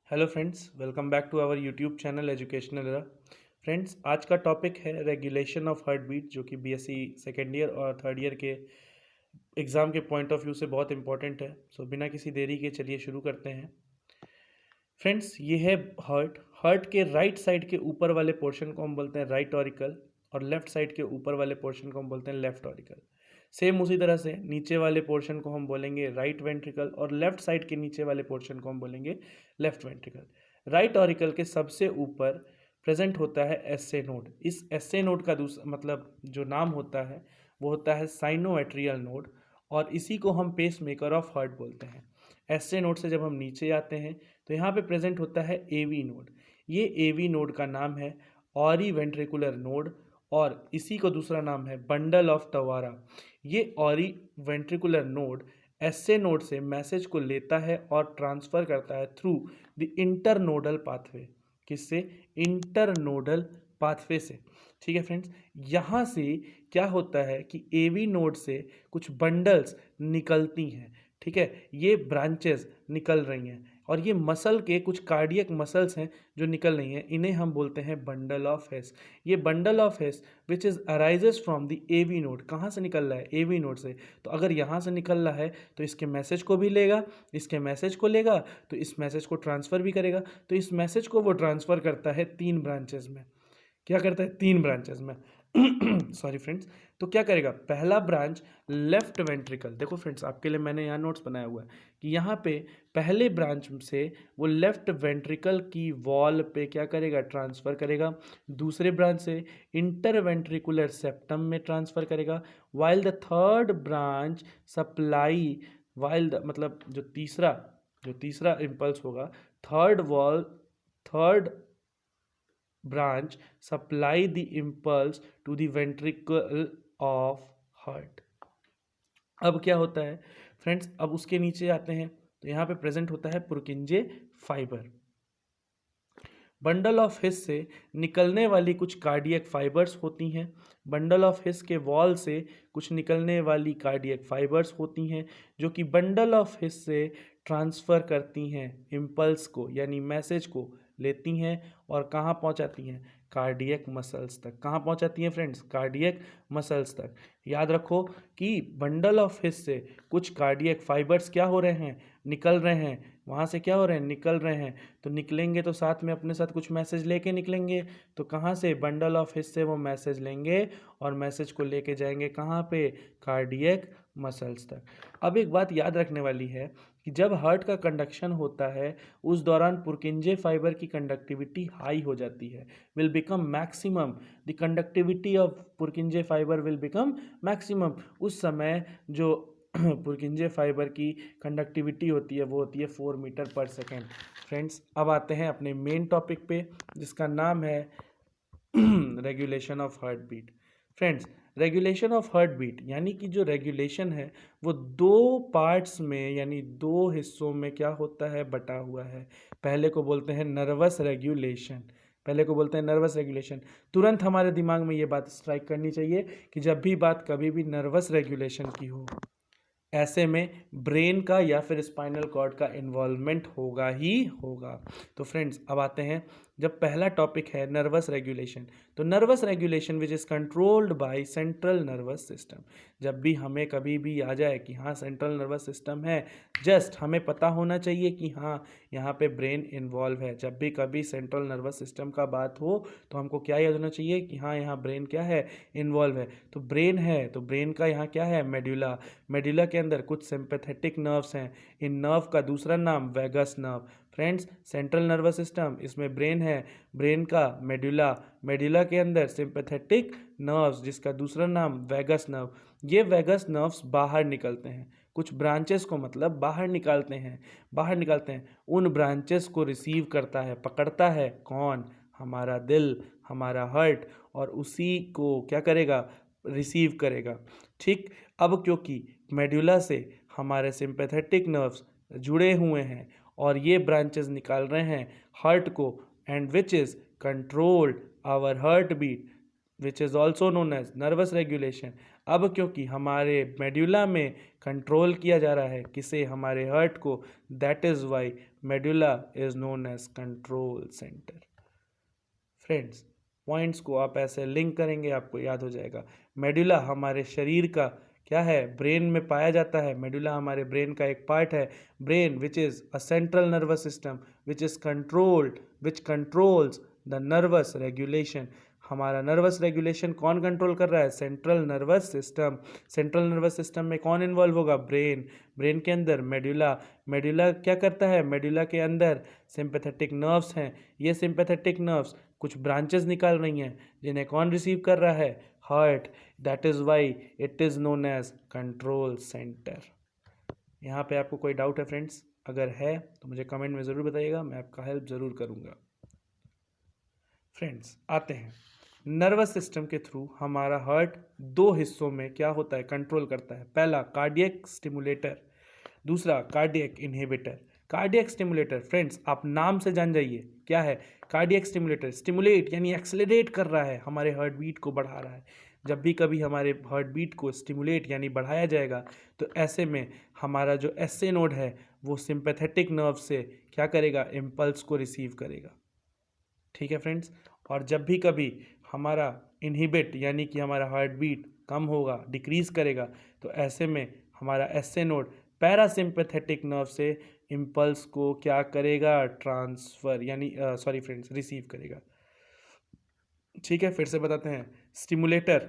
Hello friends, welcome back to our YouTube channel educational era. Friends, आज का topic है regulation of heart beat, जो कि BSc second year और third year के एग्ज़ाम के पॉइंट ऑफ व्यू से बहुत इंपॉर्टेंट है। सो बिना किसी देरी के चलिए शुरू करते हैं। फ्रेंड्स, ये है हार्ट। हार्ट के राइट साइड के ऊपर वाले पोर्शन को हम बोलते हैं राइट ऑरिकल, और लेफ्ट साइड के ऊपर वाले पोर्शन को हम बोलते हैं लेफ्ट ऑरिकल। सेम उसी तरह से नीचे वाले पोर्शन को हम बोलेंगे राइट वेंट्रिकल, और लेफ्ट साइड के नीचे वाले पोर्शन को हम बोलेंगे लेफ्ट वेंट्रिकल। राइट ऑरिकल के सबसे ऊपर प्रेजेंट होता है एसए नोड। इस एसए नोड का दूसरा मतलब जो नाम होता है वो होता है साइनोएट्रियल नोड, और इसी को हम पेस मेकर ऑफ हार्ट बोलते हैं। एसए नोड से जब हम नीचे आते हैं तो यहाँ पे प्रेजेंट होता है एवी नोड। ये एवी नोड का नाम है ऑरी वेंट्रिकुलर नोड, और इसी को दूसरा नाम है बंडल ऑफ टवारा। ये atrioventricular node SA node से मैसेज को लेता है और ट्रांसफर करता है थ्रू द इंटरनोडल पाथवे। किससे? इंटरनोडल पाथवे से। ठीक है फ्रेंड्स, यहाँ से क्या होता है कि एवी नोड से कुछ बंडल्स निकलती हैं। ठीक है, ये ब्रांचेस निकल रही हैं, और ये मसल के कुछ कार्डियक मसल्स हैं जो निकल रही हैं। इन्हें हम बोलते हैं बंडल ऑफ हेस। ये bundle of His which is arises from the AV node. कहाँ से निकल रहा है? एवी नोड से। तो अगर यहाँ से निकल रहा है तो इसके मैसेज को भी लेगा, इसके मैसेज को लेगा तो इस मैसेज को ट्रांसफ़र भी करेगा। तो इस मैसेज को वो ट्रांसफ़र करता है तीन ब्रांचेस में। क्या करता है? तीन ब्रांचेस में। Sorry friends. तो क्या करेगा? पहला ब्रांच लेफ्ट वेंट्रिकल। देखो फ्रेंड्स, आपके लिए मैंने यहाँ नोट्स बनाया हुआ है कि यहाँ पे पहले ब्रांच से वो लेफ्ट वेंट्रिकल की वॉल पे क्या करेगा? ट्रांसफ़र करेगा। दूसरे ब्रांच से इंटर वेंट्रिकुलर सेप्टम में ट्रांसफ़र करेगा। While the third branch supply, while the मतलब जो तीसरा इम्पल्स होगा, third branch supply the impulse to the ventricle of heart। अब क्या होता है फ्रेंड्स? अब उसके नीचे आते हैं तो यहाँ पे प्रेजेंट होता है पुरकिंजे फाइबर। बंडल ऑफ हिस से निकलने वाली कुछ कार्डियक फाइबर्स होती हैं। बंडल ऑफ हिस के वॉल से कुछ निकलने वाली कार्डियक फाइबर्स होती हैं, जो कि बंडल ऑफ हिस से ट्रांसफ़र करती हैं इम्पल्स को, यानी मैसेज को लेती हैं और कहाँ पहुँचाती हैं? कार्डियक मसल्स तक। कहाँ पहुँचाती हैं फ्रेंड्स? कार्डियक मसल्स तक। याद रखो कि बंडल ऑफ हिस से कुछ कार्डियक फाइबर्स क्या हो रहे हैं? निकल रहे हैं। वहाँ से क्या हो रहे हैं? निकल रहे हैं। तो निकलेंगे तो साथ में अपने साथ कुछ मैसेज लेके निकलेंगे। तो कहाँ से? बंडल ऑफ हिस से वो मैसेज लेंगे और मैसेज को लेके जाएंगे कहाँ पे? कार्डियक मसल्स तक। अब एक बात याद रखने वाली है कि जब हार्ट का कंडक्शन होता है उस दौरान पुरकिंजे फाइबर की कंडक्टिविटी हाई हो जाती है, will become maximum. The conductivity of पुरकिंजे fibre will become maximum. उस समय जो पुरकिंजे फाइबर की कंडक्टिविटी होती है वो होती है 4 मीटर पर सेकेंड। फ्रेंड्स, अब आते हैं अपने मेन टॉपिक पे, जिसका नाम है regulation of heart beat. Friends, regulation of heart beat यानी कि जो रेगुलेशन है वो दो पार्ट्स में यानी दो हिस्सों में क्या होता है? बटा हुआ है। पहले को बोलते हैं नर्वस रेगुलेशन। तुरंत हमारे दिमाग में ये बात स्ट्राइक करनी चाहिए कि जब भी बात कभी भी नर्वस रेगुलेशन की हो, ऐसे में ब्रेन का या फिर स्पाइनल कॉर्ड का इन्वॉल्वमेंट होगा ही होगा। तो फ्रेंड्स, अब आते हैं, जब पहला टॉपिक है नर्वस रेगुलेशन, तो nervous regulation which is controlled by central nervous system. जब भी हमें कभी भी आ जाए कि हाँ सेंट्रल नर्वस सिस्टम है, जस्ट हमें पता होना चाहिए कि हाँ यहाँ पे ब्रेन इन्वॉल्व है। जब भी कभी सेंट्रल नर्वस सिस्टम का बात हो तो हमको क्या याद होना चाहिए कि हाँ यहाँ ब्रेन क्या है? इन्वॉल्व है। तो ब्रेन है तो ब्रेन का यहाँ क्या है? मेडुला। मेडुला के अंदर कुछ सिंपैथेटिक नर्व्स हैं। इन नर्व का दूसरा नाम vagus nerve. Friends, central nervous system, इसमें ब्रेन है, ब्रेन का मेडुला, मेडुला के अंदर सिंपैथेटिक नर्व्स जिसका दूसरा नाम वैगस नर्व। ये वैगस नर्व्स बाहर निकलते हैं, कुछ ब्रांचेस को मतलब बाहर निकालते हैं। उन ब्रांचेस को रिसीव करता है, पकड़ता है कौन? हमारा दिल, हमारा हार्ट, और उसी को क्या करेगा? रिसीव करेगा। ठीक। अब क्योंकि मेडुला से हमारे सिंपैथेटिक नर्व्स जुड़े हुए हैं और ये ब्रांचेस निकाल रहे हैं हार्ट को, and which is controlled our heart beat, which is also known as nervous regulation. अब क्योंकि हमारे मेडुला में कंट्रोल किया जा रहा है किसे, हमारे हार्ट को, that is why medulla is known as control centre. Friends, points को आप ऐसे लिंक करेंगे आपको याद हो जाएगा। मेडुला हमारे शरीर का क्या है, ब्रेन में पाया जाता है। मेडुला हमारे ब्रेन का एक पार्ट है। Brain which is a central nervous system which is controlled, which controls the nervous regulation. हमारा नर्वस रेगुलेशन कौन कंट्रोल कर रहा है, central nervous system. Central nervous system में कौन इन्वॉल्व होगा, ब्रेन। ब्रेन के अंदर मेडुला। मेडुला क्या करता है, मेडुला के अंदर सिंपैथेटिक नर्व्स हैं। ये सिंपैथेटिक नर्व्स कुछ ब्रांचेस निकाल रही हैं जिन्हें कौन रिसीव कर रहा है, heart. That is why it is known as control centre. यहाँ पे आपको कोई डाउट है फ्रेंड्स? अगर है तो मुझे कमेंट में ज़रूर बताइएगा, मैं आपका हेल्प ज़रूर करूँगा। फ्रेंड्स, आते हैं नर्वस सिस्टम के थ्रू हमारा हार्ट दो हिस्सों में क्या होता है, कंट्रोल करता है। पहला कार्डियक स्टिमुलेटर, दूसरा cardiac inhibitor. Cardiac stimulator friends आप नाम से जान जाइए क्या है। कार्डियक स्टिमुलेटर स्टिमुलेट यानी एक्सेलरेट कर रहा है, हमारे हार्ट बीट को बढ़ा रहा है। जब भी कभी हमारे हार्ट बीट को स्टिमुलेट यानी बढ़ाया जाएगा तो ऐसे में हमारा जो एसए नोड है वो सिंपैथेटिक नर्व से क्या करेगा, इम्पल्स को रिसीव करेगा। ठीक है फ्रेंड्स। और जब भी कभी हमारा इनहिबिट यानी कि हमारा हार्ट बीट कम होगा, डिक्रीज करेगा, तो ऐसे में हमारा एसए नोड पैरासिम्पैथेटिक नर्व से इम्पल्स को क्या करेगा, ट्रांसफ़र यानी सॉरी फ्रेंड्स, रिसीव करेगा। ठीक है, फिर से बताते हैं। स्टिमुलेटर,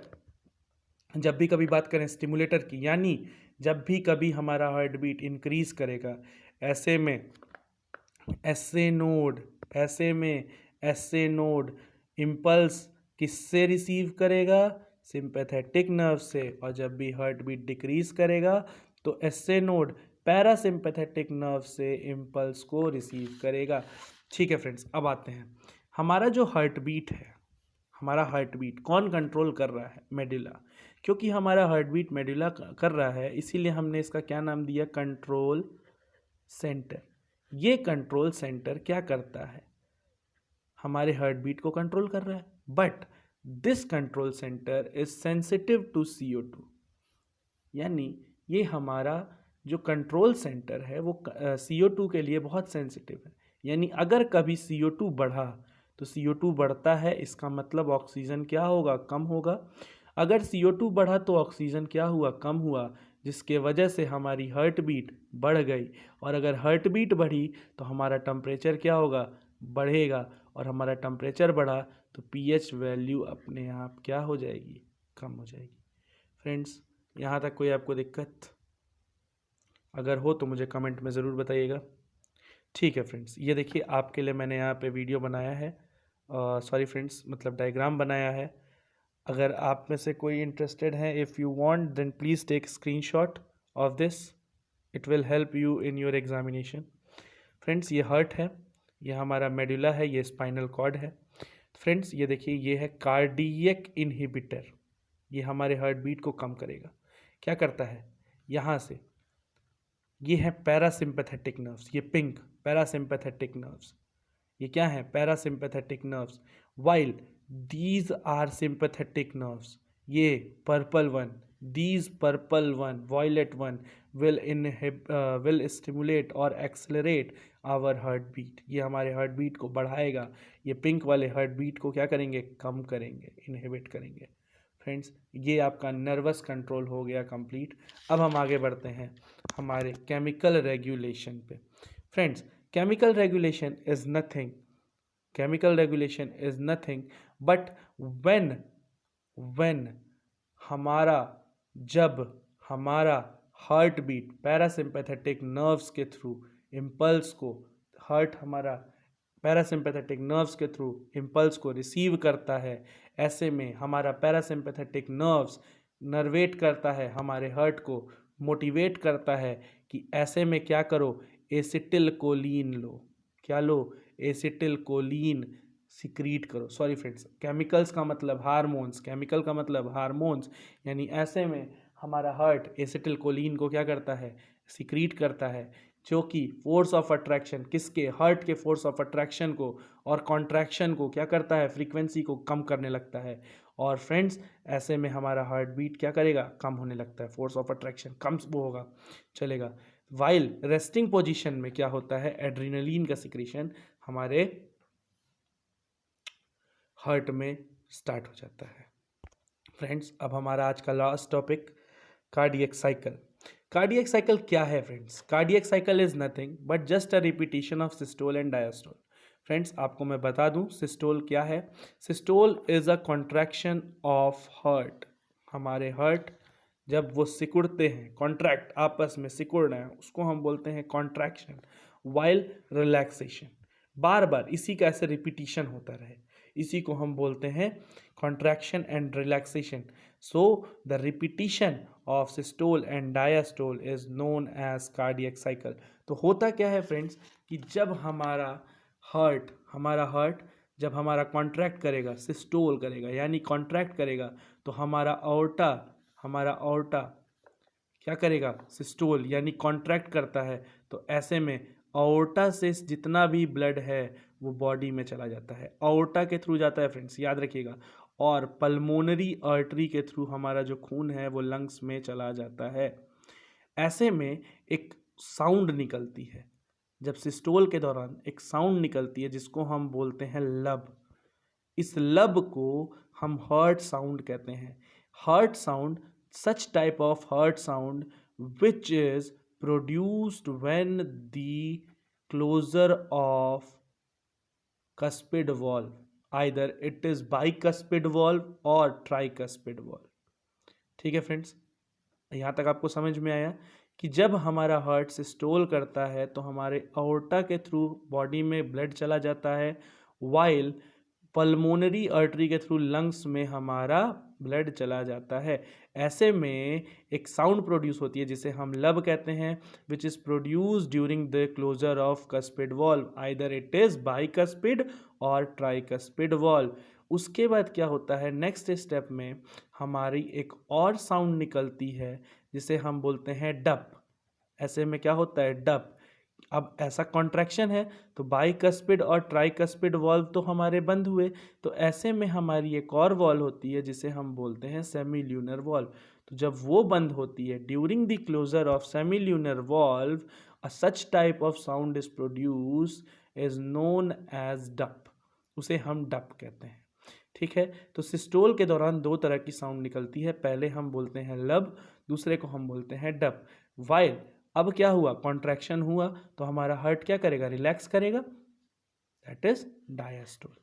जब भी कभी बात करें स्टिमुलेटर की, यानी जब भी कभी हमारा हार्ट बीट इंक्रीज करेगा, ऐसे में एसए नोड, ऐसे में एसए नोड इम्पल्स किससे रिसीव करेगा, सिंपैथेटिक नर्व से। और जब भी हार्ट बीट डिक्रीज करेगा तो एसए नोड पैरासिम्पैथेटिक नर्व से इम्पल्स को रिसीव करेगा। ठीक है फ्रेंड्स, अब आते हैं हमारा जो हार्ट बीट है, हमारा हार्ट बीट कौन कंट्रोल कर रहा है, मेडुला। क्योंकि हमारा हार्ट बीट मेडुला कर रहा है, इसीलिए हमने इसका क्या नाम दिया, कंट्रोल सेंटर। ये कंट्रोल सेंटर क्या करता है, हमारे हार्ट बीट को कंट्रोल कर रहा है। But this control centre is sensitive to CO2, यानी ये हमारा जो कंट्रोल सेंटर है वो CO2 के लिए बहुत सेंसिटिव है। यानी अगर कभी CO2 बढ़ा तो CO2 बढ़ता है, इसका मतलब ऑक्सीजन क्या होगा, कम होगा। अगर CO2 बढ़ा तो ऑक्सीजन क्या हुआ, कम हुआ, जिसके वजह से हमारी हार्ट बीट बढ़ गई। और अगर हार्ट बीट बढ़ी तो हमारा टेम्परेचर क्या होगा, बढ़ेगा। और हमारा टेम्परेचर बढ़ा तो pH वैल्यू अपने आप क्या हो जाएगी, कम हो जाएगी। फ्रेंड्स, यहाँ तक कोई आपको दिक्कत अगर हो तो मुझे कमेंट में ज़रूर बताइएगा। ठीक है फ्रेंड्स, ये देखिए आपके लिए मैंने यहाँ पे वीडियो बनाया है, सॉरी फ्रेंड्स, मतलब डायग्राम बनाया है। अगर आप में से कोई इंटरेस्टेड है, if you want then please take screenshot of this, it will help you in your examination. Friends, ये हार्ट है, ये हमारा मेडुला है, ये स्पाइनल कॉर्ड है। फ्रेंड्स, ये देखिए ये है कार्डियक इनहिबिटर, ये हमारे हार्ट बीट को कम करेगा। क्या करता है, यहाँ से ये है पैरासिम्पैथेटिक नर्व्स, ये पिंक पैरासिम्पैथेटिक नर्व्स, ये क्या है, parasympathetic nerves. While these are sympathetic nerves, ये purple one, these purple one, violet one will stimulate और एक्सेलरेट आवर हार्ट बीट, ये हमारे हार्ट बीट को बढ़ाएगा। ये पिंक वाले हार्ट बीट को क्या करेंगे, कम करेंगे, इनहिबिट करेंगे। फ्रेंड्स, ये आपका नर्वस कंट्रोल हो गया कंप्लीट। अब हम आगे बढ़ते हैं हमारे केमिकल रेगुलेशन पे। Friends, chemical regulation is nothing, chemical regulation is nothing but when हमारा, जब हमारा हार्ट बीट पैरासिम्पैथेटिक नर्व्स के थ्रू इम्पल्स को, हार्ट हमारा पैरासिम्पैथेटिक नर्व्स के थ्रू इम्पल्स को रिसीव करता है, ऐसे में हमारा पैरासिम्पैथेटिक नर्व्स नर्वेट करता है हमारे हार्ट को, मोटिवेट करता है कि ऐसे में क्या करो, एसिटिल कोलिन लो। क्या लो, एसिटिल कोलिन सिक्रीट करो। सॉरी फ्रेंड्स, केमिकल्स का मतलब हार्मोन्स, केमिकल का मतलब हार्मोन्स, यानी ऐसे में हमारा हार्ट एसिटिल कोलिन को क्या करता है, सिक्रीट करता है, जो कि फोर्स ऑफ अट्रैक्शन, किसके, हार्ट के फोर्स ऑफ अट्रैक्शन को और कॉन्ट्रैक्शन को क्या करता है, फ्रीक्वेंसी को कम करने लगता है। और फ्रेंड्स ऐसे में हमारा हार्ट बीट क्या करेगा, कम होने लगता है, फोर्स ऑफ अट्रैक्शन कम वो होगा, चलेगा। वाइल रेस्टिंग पोजीशन में क्या होता है, एड्रेनलिन का सिक्रीशन हमारे हार्ट में स्टार्ट हो जाता है। फ्रेंड्स अब हमारा आज का last topic, cardiac cycle. Cardiac cycle क्या है friends? Cardiac cycle is nothing but just a repetition of systole and diastole. Friends आपको मैं बता दूं सिस्टोल क्या है। Systole is a contraction of heart. हमारे हार्ट जब वो सिकुड़ते हैं, कॉन्ट्रैक्ट आपस में सिकुड़ रहे हैं, उसको हम बोलते हैं कॉन्ट्रैक्शन। वाइल रिलैक्सेशन, बार बार इसी का ऐसे रिपीटिशन होता रहे, इसी को हम बोलते हैं contraction and relaxation. So the repetition of systole and diastole is known as cardiac cycle. तो होता क्या है फ्रेंड्स कि जब हमारा हार्ट जब हमारा कॉन्ट्रैक्ट करेगा, सिस्टोल करेगा यानी कॉन्ट्रैक्ट करेगा, तो हमारा ऑर्टा क्या करेगा, सिस्टोल यानी कॉन्ट्रैक्ट करता है। तो ऐसे में ऑर्टा से जितना भी ब्लड है वो बॉडी में चला जाता है, ऑर्टा के थ्रू जाता है फ्रेंड्स, याद रखिएगा। और पल्मोनरी आर्टरी के थ्रू हमारा जो खून है वो लंग्स में चला जाता है। ऐसे में एक साउंड निकलती है, जब सिस्टोल के दौरान एक साउंड निकलती है जिसको हम बोलते हैं लब। इस लब को हम हार्ट साउंड कहते हैं। Heart sound, such type of heart sound which is produced when the closure of cuspid valve, either it is bicuspid valve or tricuspid valve। ठीक है फ्रेंड्स, यहाँ तक आपको समझ में आया कि जब हमारा हार्ट सिस्टोल करता है तो हमारे अओर्टा के थ्रू बॉडी में ब्लड चला जाता है, वाइल पल्मोनरी आर्टरी के थ्रू लंग्स में हमारा ब्लड चला जाता है। ऐसे में एक साउंड प्रोड्यूस होती है जिसे हम लब कहते हैं, which is produce during the closure of cuspid valve, either it is bicuspid और ट्राइकस्पिड वॉल्व। उसके बाद क्या होता है, नेक्स्ट स्टेप में हमारी एक और साउंड निकलती है जिसे हम बोलते हैं डप। ऐसे में क्या होता है, डप। अब ऐसा कॉन्ट्रैक्शन है तो बाइकस्पिड और ट्राइकस्पिड वॉल्व तो हमारे बंद हुए, तो ऐसे में हमारी एक और वॉल्व होती है जिसे हम बोलते हैं सेमील्यूनर वॉल्व। तो जब वो बंद होती है, during the closure of semilunar valve a such type of sound is produce is known as dup, उसे हम डप कहते हैं। ठीक है, तो सिस्टोल के दौरान दो तरह की साउंड निकलती है, पहले हम बोलते हैं लब, दूसरे को हम बोलते हैं डप। वाइल अब क्या हुआ, कॉन्ट्रैक्शन हुआ तो हमारा हार्ट क्या करेगा, रिलैक्स करेगा, दैट इज डायस्टोल।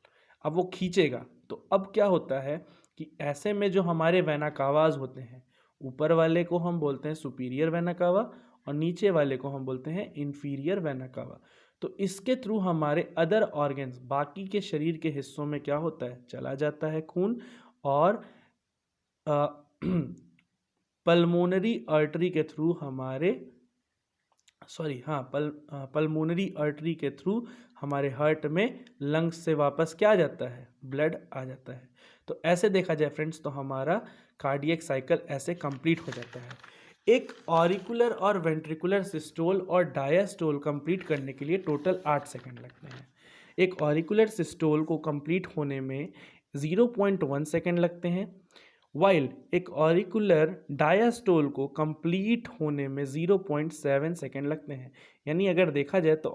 अब वो खींचेगा, तो अब क्या होता है कि ऐसे में जो हमारे वेना कावाज होते हैं, ऊपर वाले को हम बोलते हैं सुपीरियर वेना कावा और नीचे वाले को हम बोलते हैं इंफीरियर वेना कावा। तो इसके थ्रू हमारे अदर ऑर्गन्स, बाकी के शरीर के हिस्सों में क्या होता है, चला जाता है खून, और पल्मोनरी आर्टरी के थ्रू हमारे पल्मोनरी आर्टरी के थ्रू हमारे हार्ट में लंग्स से वापस क्या आ जाता है, ब्लड आ जाता है। तो ऐसे देखा जाए फ्रेंड्स तो हमारा कार्डियक साइकिल ऐसे कंप्लीट हो जाता है। एक ऑरिकुलर और वेंट्रिकुलर सिस्टोल और डायस्टोल कंप्लीट करने के लिए टोटल 8 सेकंड लगते हैं। एक ऑरिकुलर सिस्टोल को कंप्लीट होने में 0.1 सेकंड लगते हैं, वाइल एक ऑरिकुलर डायस्टोल को कंप्लीट होने में 0.7 सेकेंड लगते हैं। यानी अगर देखा जाए तो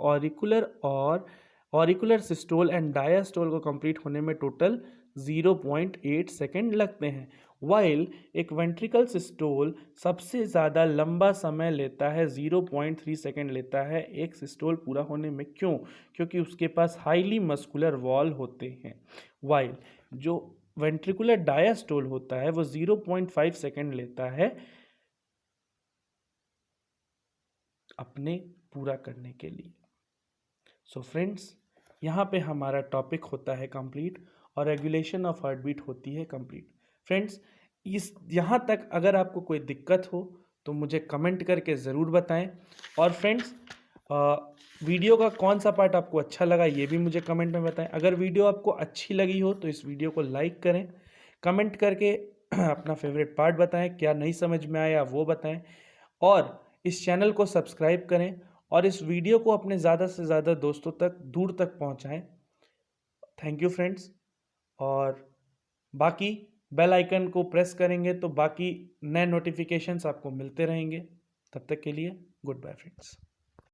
ऑरिकुलर सिस्टोल एंड डायस्टोल को कंप्लीट होने में टोटल 0.8 सेकेंड लगते हैं। वाइल एक वेंट्रिकल सिस्टोल सबसे ज़्यादा लंबा समय लेता है, 0.3 सेकेंड लेता है एक सिस्टोल पूरा होने में। क्यों? क्योंकि उसके पास हाईली मस्कुलर वॉल होते हैं। वाइल जो वेंट्रिकुलर डायस्टोल होता है वो 0.5 सेकेंड लेता है अपने पूरा करने के लिए। सो फ्रेंड्स यहाँ पे हमारा टॉपिक होता है कंप्लीट और रेगुलेशन ऑफ हार्ट बीट होती है कंप्लीट। फ्रेंड्स इस यहाँ तक अगर आपको कोई दिक्कत हो तो मुझे कमेंट करके ज़रूर बताएं, और फ्रेंड्स वीडियो का कौन सा पार्ट आपको अच्छा लगा ये भी मुझे कमेंट में बताएं। अगर वीडियो आपको अच्छी लगी हो तो इस वीडियो को लाइक करें, कमेंट करके अपना फेवरेट पार्ट बताएं, क्या नहीं समझ में आया वो बताएं, और इस चैनल को सब्सक्राइब करें और इस वीडियो को अपने ज़्यादा से ज़्यादा दोस्तों तक दूर तक पहुंचाएं। Thank you friends. और बाकी बेल आइकन को प्रेस करेंगे तो बाकी नए नोटिफिकेशंस आपको मिलते रहेंगे। तब तक के लिए गुड बाय फ्रेंड्स।